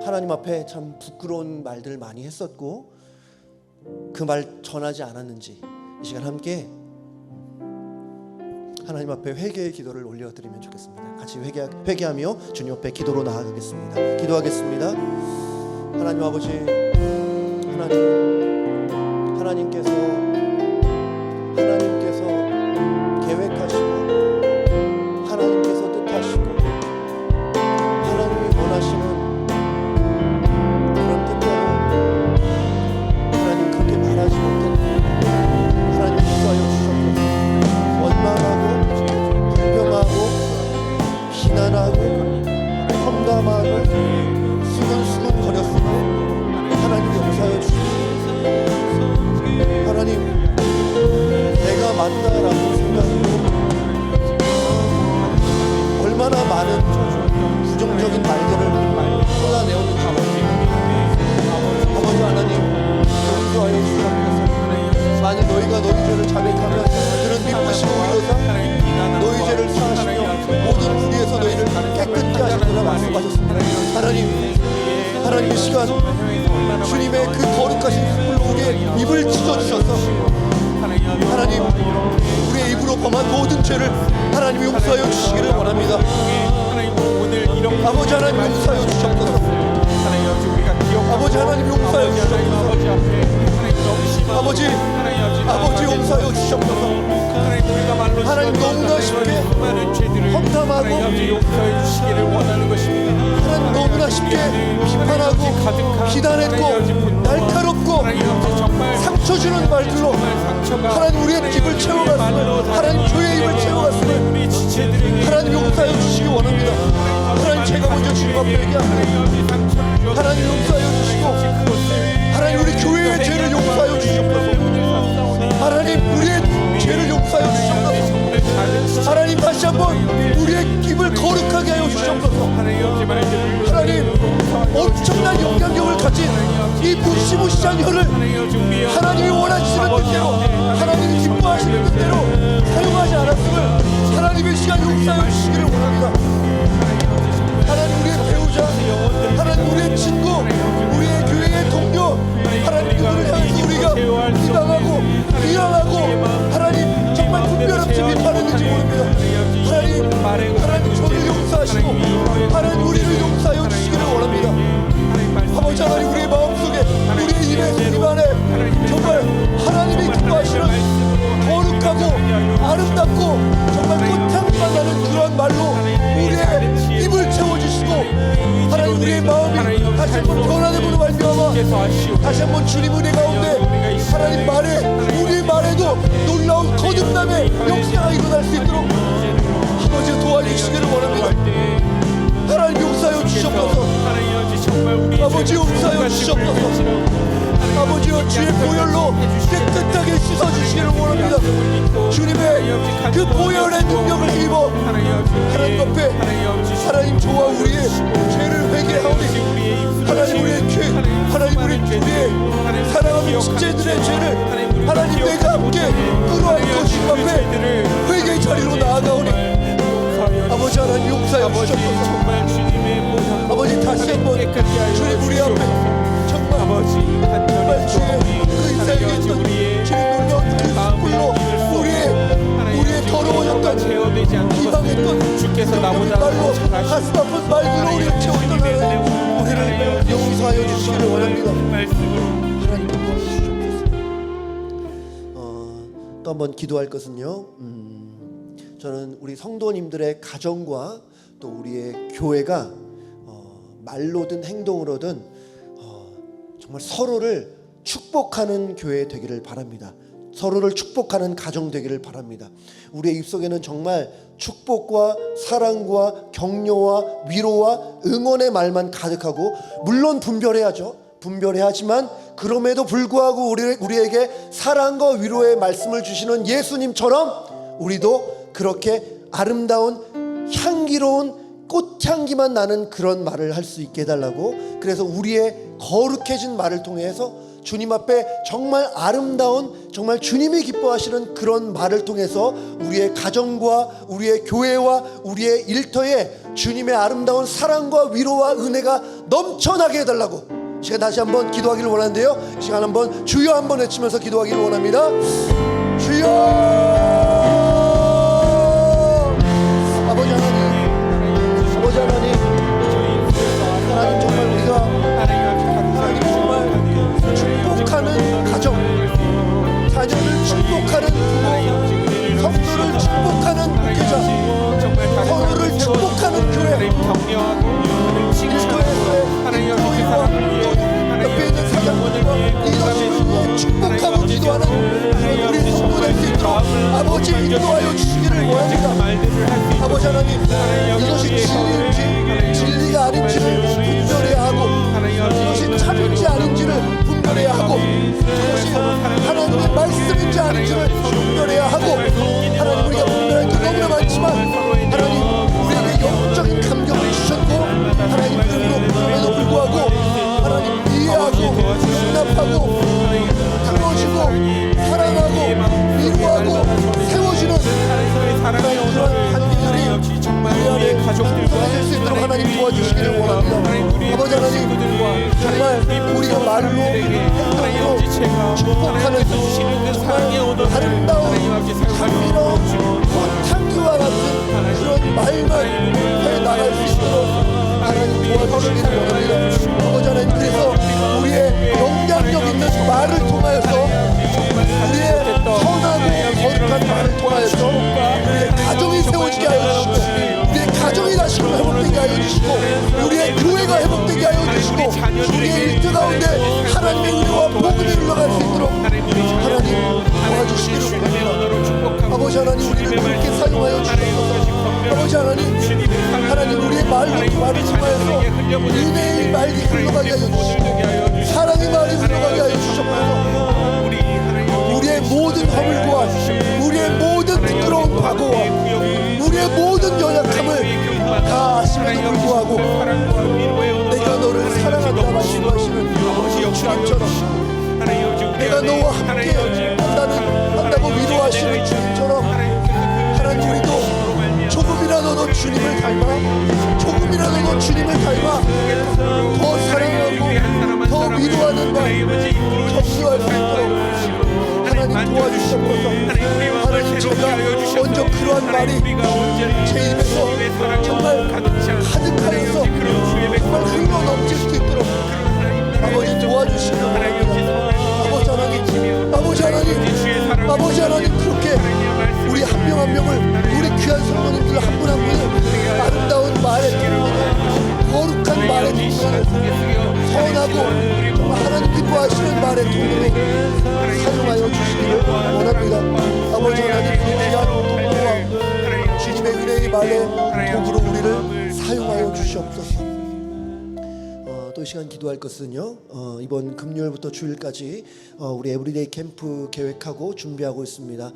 하나님 앞에 참 부끄러운 말들 많이 했었고 그 말 전하지 않았는지, 이 시간 함께 하나님 앞에 회개의 기도를 올려드리면 좋겠습니다. 같이 회개하며 주님 앞에 기도로 나아가겠습니다. 기도하겠습니다. 하나님 아버지, 하나님께서 계획하시고 하나님께서 뜻하시고 하나님이 원하시는 그런 뜻대로 하나님 그렇게 말하지 못했는데 하나님 인도하여 주셨고, 원망하고 불평하고 비난하고 험담하고 수근수근 거렸으나 하나님 용서하여 주십시오. 하나님, 내가 많은 부정적인 말들을 쏟아내오는 아버지 하나님 용서하여 주시옵소서. 만일 너희가 너희 죄를 자백하면 그는 미쁘시고 위로사 너희 죄를 사하시며 모든 불의에서 너희를 깨끗게 하시리라 말씀하셨습니다. 하나님 이 시간 주님의 그 거룩하신 불복에 입을 찢어주셔서 하나님 우리의 입으로 범한 모든 죄를 하나님이 용서하여 주시기를 원합니다. 아버지 하나님 용서하여 주시옵소서. 아버지 하나님 용서하여 주시옵소서. 아버지 용서하여 주시옵소서. 하나님 너무나 쉽게 험담하고 하나님 너무나 쉽게 비판하고 비난했고 날카롭고 상처 주는 말들로 하나님 우리의 입을 채워갔음을 하나님 교회의 입을 채워갔음을 하나님 용서하여 주시기 원합니다. 하나님 제가 먼저 주님 앞에 얘기합니다. 하나님 용서하여 주시고 하나님 우리 교회의 죄를 용서하여 주시옵소서. 하나님 우리의 죄를 용서하여 주시옵소서. 하나님 다시 한번 우리의 입을 거룩하게 하여 주시옵소서. 하나님 엄청난 영향력을 가진 이 무시무시한 혀를 하나님이 원하시는 뜻대로 하나님이 기뻐하시는 뜻대로 사용하지 않았음을 하나님의 시간 용서하여 주시기를 원합니다. 하나님 우리의 배우자, 하나님 우리의 친구, 우리의 교회의 동료, 하나님 그들을 향해서 우리가 비방하고 비난하고 하나님 정말 분별없이 비판했는지 모릅니다. 하나님 저를 용서하시고 하나님 우리를 용서하여 주시기를 원합니다. 아버지 하나님 우리의 마음속에 우리의 입에 입 안에 정말 하나님이 기뻐하시는 거룩하고 아름답고 정말 꽃향기만 나는 그런 말로 우리의 입을 채워주시고 하나님 우리의 마음이 다시 한번 변화됨으로 말미암아 다시 한번 주님 은혜 가운데 하나님 말에 우리 말에도 놀라운 거듭남의 역사가 일어날 수 있도록 아버지 도와주시기를 원합니다. 하나님 용서하여 주시옵소서. 아버지 용서하여 주시옵소서. 아버지여 주의 보혈로 깨끗하게 씻어주시기를 원합니다. 주님의 그 보혈의 능력을 힘입어 하나님 앞에 하나님 저와 우리의 죄를 회개하오니 하나님 우리의 죄 하나님 우리의 사랑하는 지체들의 죄를 하나님 내가 함께 끌어안고 주님 앞에 회개의 자리로 나아가오니 아버지 하나님 용서하여 주시옵소서. 아버지 다시 한번 주님 우리 앞에 정말 주의 그 인생에 있던 주님 놀라운 그 숯불로 우리의 더러워졌던 비방했던 주께서 나보다 말로 가슴 아픈 말들로 우리를 채웠던 하나님 우리를 용서하여 주시기를 원합니다. 하나님 도와주시옵소서. 또 한번 기도할 것은요, 저는 우리 성도님들의 가정과 또 우리의 교회가 말로든 행동으로든 정말 서로를 축복하는 교회 되기를 바랍니다. 서로를 축복하는 가정 되기를 바랍니다. 우리의 입속에는 정말 축복과 사랑과 격려와 위로와 응원의 말만 가득하고 물론 분별해야죠. 분별해야 하지만 그럼에도 불구하고 우리에게 사랑과 위로의 말씀을 주시는 예수님처럼 우리도 그렇게 아름다운 향기로운 꽃향기만 나는 그런 말을 할 수 있게 해달라고, 그래서 우리의 거룩해진 말을 통해서 주님 앞에 정말 아름다운 정말 주님이 기뻐하시는 그런 말을 통해서 우리의 가정과 우리의 교회와 우리의 일터에 주님의 아름다운 사랑과 위로와 은혜가 넘쳐나게 해달라고 제가 다시 한번 기도하기를 원하는데요, 이 시간 한번 주여 한번 외치면서 기도하기를 원합니다. 주여. 아버지 하나님, 아버지 하나님, 하나님 정말 우리가 하나님 정말 축복하는 가정, 자녀를 축복하는 부모, 성도를 축복하는 목회자, 서로를 축복하는 교회, 일터에서의 교회와 옆에 있는 사장님과 리더십을 위해 축복하고 기도하는 우리 성도 될 수 있도록 아버지 인도하여 주시기를 원합니다. 아버지 하나님, 이것이 진리인지 진리가 아닌지를 분별해야 하고, 이것이 참인지 아닌지를 분별해야 하고, 이것이 하나님의 말씀인지 아닌지를 분별해야 하고, 하나님 우리가 분별할 게 너무나 많지만 하나님 우리에게 영적인 풍성해질 수 있도록 하나님 도와주시기를 원합니다. 아버지 하나님, 정말 우리가 말로 행동으로 축복하는 정말 아름다운 향기로운 꽃향기와 같은 그런 말만 해나갈 수 있도록 하나님 도와주시기를 원합니다. 아버지 하나님, 그래서 우리의 영향력 있는 말을 통하여서, 우리의 선하고 거룩한 말을 통하여서 우리의 가정이 세워지게 하여 주시고, 우리의 가정이 다시금 회복되게 하여 주시고, 우리의 교회가 회복되게 하여 주시고, 우리의 일터 가운데 하나님의 은혜와 복음이 흘러갈 수 있도록 하나님 도와주시기를 원합니다. 아버지 하나님, 우리를 그렇게 사용하여 주시옵소서. 아버지 하나님, 우리의 말을 통하여서 은혜의 말이 흘러가게 하여 주시고, 사랑의 말이 흘러가게 하여 주시옵소서. 우리의 모든 허물과 우리의 모든 부끄러운 과거와 우리의 모든 연약함을 다 아심에도 불구하고 내가 너를 사랑한다 말씀하시는 주님처럼, 내가 너와 함께 한다고 위로하시는 주님처럼, 하나님, 우리도 조금이라도 주님을 닮아, 조금이라도 주님을 닮아 더 사랑하고 더 위로하는 말, 격려할 수 있도록 하나님 도와주시옵소서. 하나님, 제가 먼저 그러한 말이 제 입에서 정말 가득하여서 정말 흘러 넘칠 수 있도록 아버지 도와주시기 바랍니다. 아버지 하나님, 그렇게 우리 한 명 한 명을, 우리 귀한 성도님들 한 분 한 분을 아름다운 말에 통하여, 거룩한 말에 통하여, 선하고 정말 하나님 기뻐하시는 말의 통으로 사용하여 주시기를 원합니다. 아버지 하나님, 그 귀한 통로와 주님의 은혜의 말의 도구로 우리를 사용하여 주시옵소서. 또 이 시간 기도할 것은요, 이번 금요일부터 주일까지 우리 에브리데이 캠프 계획하고 준비하고 있습니다.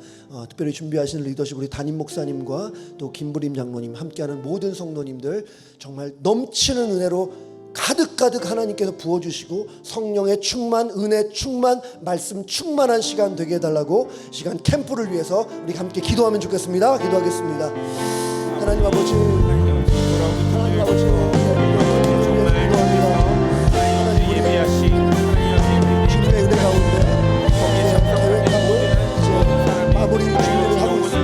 특별히 준비하시는 리더십 우리 담임 목사님과 또 김부림 장로님, 함께하는 모든 성도님들 정말 넘치는 은혜로 가득가득 하나님께서 부어주시고 성령의 충만, 은혜 충만, 말씀 충만한 시간 되게 해달라고 시간 캠프를 위해서 우리 함께 기도하면 좋겠습니다. 기도하겠습니다. 하나님 아버지, 하나님 아버지, 주님의 은혜 가운데 계획하고 이제 마무리 준비를 하고 있습니다.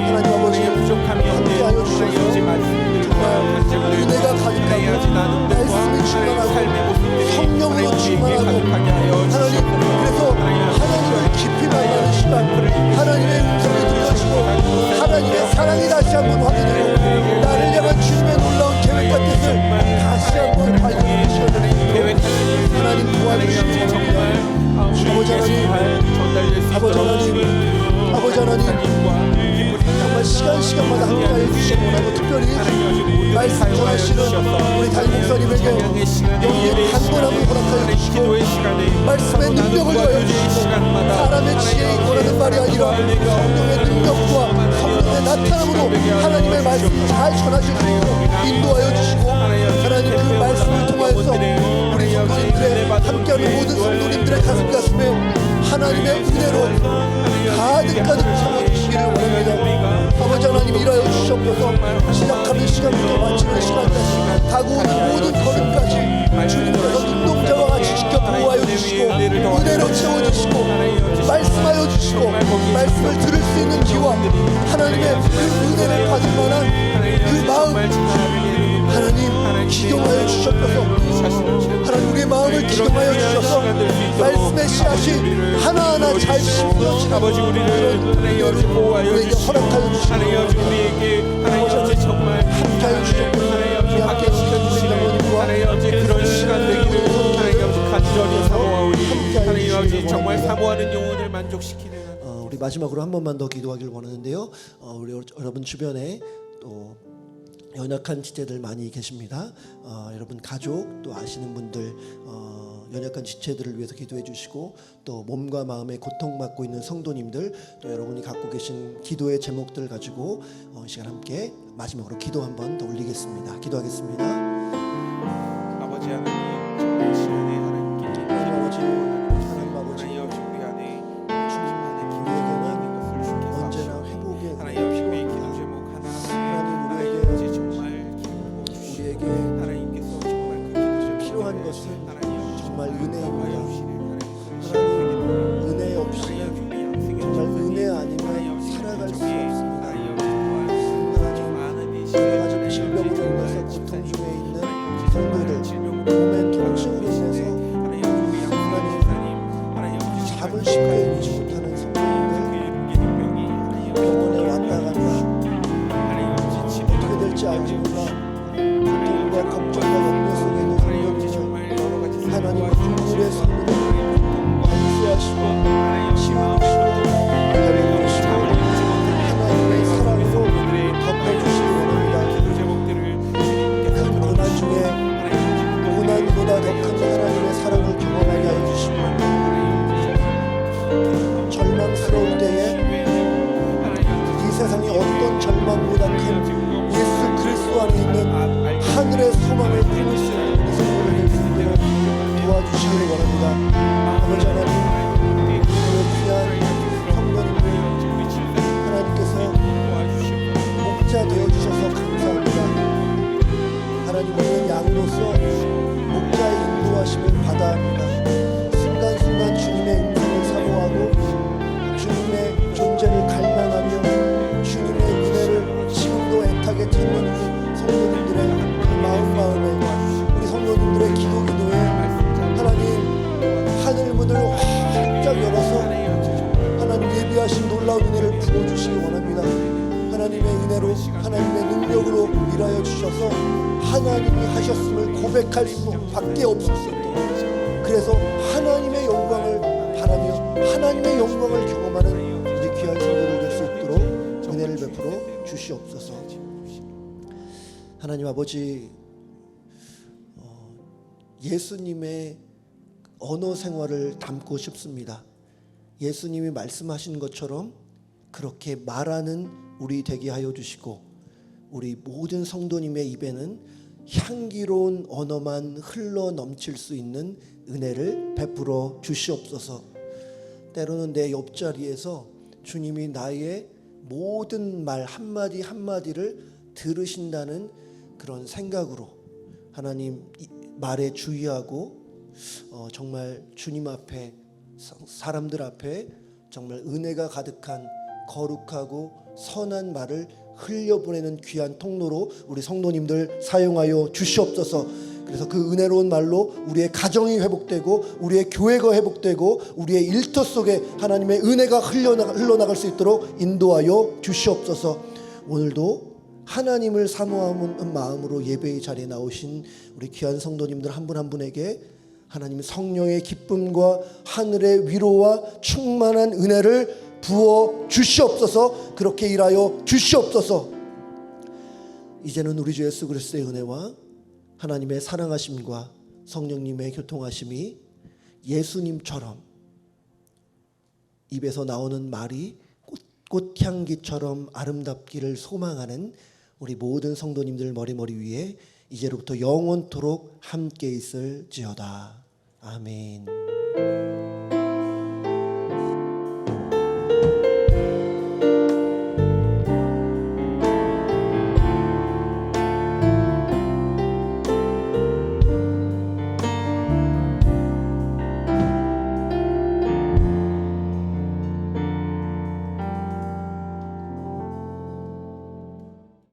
하나님 아버지, 함께하여 주셔서 정말 은혜가 가득하고 말씀이 충만하고 성령으로 충만하고, 하나님, 그래서 하나님을 깊이 만나는 시간, 하나님의 음성을 들으시고 하나님의 사랑이 다시 한번 확인되고 나를 향한 주님의 놀라운 계획과 뜻을 다시 한번 발견해 주시옵소서. 하나님 도와주시기 바랍니다. 아버지 하나님, 정말 시간마다 함께하여 주시기 원하고, 특별히 말씀 전하시는 우리 담임 목사님에게 영의 강건함을 허락하여 주시고, 말씀의 능력을 더하여 주시고, 사람의 지혜에 권하는 말이 아니라 성령의 능력과 성령의 나타남으로 하나님의 말씀을 잘 전하시고 인도하여 주시고, 하나님 그 말씀을 통하여서 우리 성도님들의 함께하는 모든 성도님들의 가슴에 하나님의 은혜로 가득가득 채워주시기를 원합니다. 아버지 하나님, 일하여 주시옵소서. 시작하는 시간부터 마치는 시간까지, 다가오는 모든 걸음까지 주님께서 눈동자와 같이 지켜 보호하여 주시고 은혜로 채워주시고 말씀하여 주시고, 말씀을 들을 수 있는 귀와 하나님의 그 은혜를 받을 만한 그 마음, 하나님 기경하여 주셨소서. 하나님, 우리의 마음을 기경하여 주셔서 말씀의 씨앗이 하나하나 잘 심어진 아버지, 우리를 하나님 보호하여 우리에게 허락하여 주시고, 하나님 정말 함께하여 주셨고, 하나님 함께 시켜주시는 하나님 그런 시간 되기를 하나님 간절히 사모하오니, 하나님 아버지 정말 사모하는 영혼을 만족시키는 우리 마지막으로 한 번만 더 기도하기를 원하는데요. 우리 여러분 주변에 또 연약한 지체들 많이 계십니다. 여러분 가족 또 아시는 분들 연약한 지체들을 위해서 기도해 주시고, 또 몸과 마음에 고통받고 있는 성도님들, 또 여러분이 갖고 계신 기도의 제목들 가지고 이 시간 함께 마지막으로 기도 한번 더 올리겠습니다. 기도하겠습니다. 아버지 하나님, 정말 시간에 하나님께 하나님 아버지, 우리 안에 우리에게는 언제나 회복의 하나님 기도의 기도 제목 하나, 하나님, 우리에게 정말 어찌 알지 몰라 고통과 걱정과 염려 속에 있는 성도님을 하나님의 눈물의 손으로 안수하시고 치유하시고 회복하시고 하나님의 사랑으로 덮어주시기 원합니다. 큰 고난 중에 고난보다 더 큰 하나님의 사랑을 경험하게 하여 주시고 절망스러울 때에 이 세상에 어떤 절망보다 큰 예수 그리스도 안에 있는 하늘의 소망을 품을 수 있는 우리 성도를 될 수 있도록 도와주시기를 원합니다. 아버지 하나님, 오늘 귀한 성도님들 하나님께서 목자 되어주셔서 감사합니다. 하나님, 우리는 양로서 목자의 인도하심을 받아야 합니다. 순간순간 주님의 음성을 사모하고 주님의 존재를 갈망하며 주님의 은혜를 지금도 애타게 찾는 우리 성도님들의 그 마음에 우리 성도님들의 기도에 하나님 하늘 문을 활짝 열어서 하나님 예비하신 놀라운 은혜를 부어주시기 원합니다. 하나님의 은혜로 하나님의 능력으로 일하여 주셔서 하나님이 하셨음을 고백할 수밖에 없을 수 있도록, 그래서 하나님의 영광을 바라며 하나님의 영광을 경험하는 우리 귀한 성도들 될 수 있도록 은혜를 베풀어 주시옵소서. 하나님 아버지, 예수님의 언어 생활을 담고 싶습니다. 예수님이 말씀하신 것처럼 그렇게 말하는 우리 되게 하여 주시고, 우리 모든 성도님의 입에는 향기로운 언어만 흘러 넘칠 수 있는 은혜를 베풀어 주시옵소서. 때로는 내 옆자리에서 주님이 나의 모든 말 한마디 한마디를 들으신다는 그런 생각으로 하나님 말에 주의하고 정말 주님 앞에, 사람들 앞에 정말 은혜가 가득한 거룩하고 선한 말을 흘려보내는 귀한 통로로 우리 성도님들 사용하여 주시옵소서. 그래서 그 은혜로운 말로 우리의 가정이 회복되고 우리의 교회가 회복되고 우리의 일터 속에 하나님의 은혜가 흘러나갈 수 있도록 인도하여 주시옵소서. 오늘도 하나님을 사모하는 마음으로 예배의 자리에 나오신 우리 귀한 성도님들 한 분 한 분에게 하나님의 성령의 기쁨과 하늘의 위로와 충만한 은혜를 부어 주시옵소서. 그렇게 일하여 주시옵소서. 이제는 우리 주 예수 그리스도의 은혜와 하나님의 사랑하심과 성령님의 교통하심이 예수님처럼 입에서 나오는 말이 꽃향기처럼 아름답기를 소망하는 우리 모든 성도님들 머리 위에 이제로부터 영원토록 함께 있을지어다. 아멘.